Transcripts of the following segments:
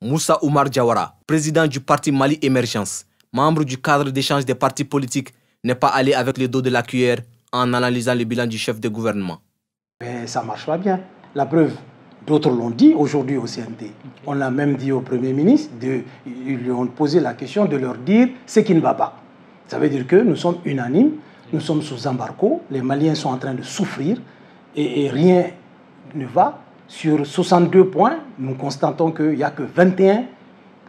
Moussa Oumar Diawara, président du parti Mali Émergence, membre du cadre d'échange des partis politiques, n'est pas allé avec le dos de la cuillère en analysant le bilan du chef de gouvernement. Mais ça ne marche pas bien. La preuve, d'autres l'ont dit aujourd'hui au CNT. On l'a même dit au Premier ministre, ils lui ont posé la question de leur dire ce qui ne va pas. Ça veut dire que nous sommes unanimes, nous sommes sous embargo, les Maliens sont en train de souffrir et rien ne va. Sur 62 points, nous constatons qu'il n'y a que 21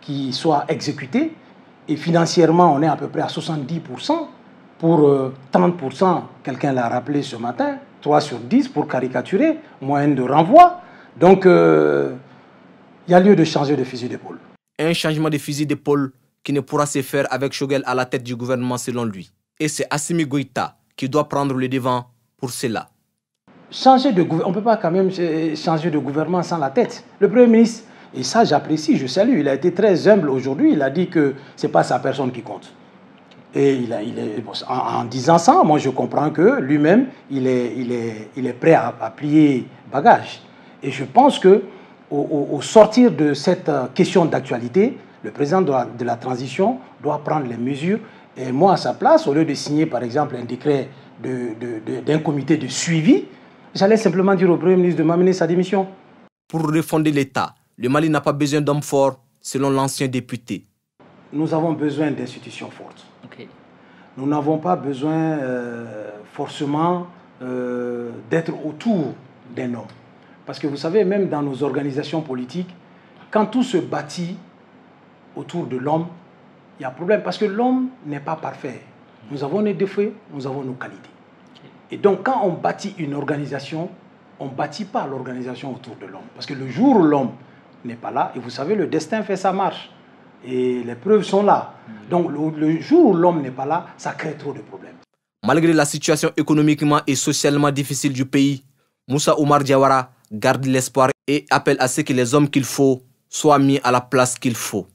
qui soient exécutés et financièrement, on est à peu près à 70%. Pour 30%, quelqu'un l'a rappelé ce matin, 3 sur 10 pour caricaturer, moyenne de renvoi. Donc, il y a lieu de changer de fusil d'épaule. Un changement de fusil d'épaule qui ne pourra se faire avec Choguel à la tête du gouvernement selon lui. Et c'est Assimi Goïta qui doit prendre le devant pour cela. On ne peut pas quand même changer de gouvernement sans la tête. Le Premier ministre, et ça j'apprécie, je salue, il a été très humble aujourd'hui, il a dit que ce n'est pas sa personne qui compte. Et en disant ça, moi je comprends que lui-même, il est prêt à plier bagage. Et je pense qu'au sortir de cette question d'actualité, le président de la transition doit prendre les mesures. Et moi, à sa place, au lieu de signer par exemple un décret d'un comité de suivi, j'allais simplement dire au Premier ministre de m'amener sa démission. Pour refonder l'État, le Mali n'a pas besoin d'hommes forts, selon l'ancien député. Nous avons besoin d'institutions fortes. Okay. Nous n'avons pas besoin forcément d'être autour d'un homme. Parce que vous savez, même dans nos organisations politiques, quand tout se bâtit autour de l'homme, il y a problème. Parce que l'homme n'est pas parfait. Nous avons nos défauts, nous avons nos qualités. Et donc, quand on bâtit une organisation, on ne bâtit pas l'organisation autour de l'homme. Parce que le jour où l'homme n'est pas là, et vous savez, le destin fait sa marche. Et les preuves sont là. Donc, le jour où l'homme n'est pas là, ça crée trop de problèmes. Malgré la situation économiquement et socialement difficile du pays, Moussa Oumar Diawara garde l'espoir et appelle à ce que les hommes qu'il faut soient mis à la place qu'il faut.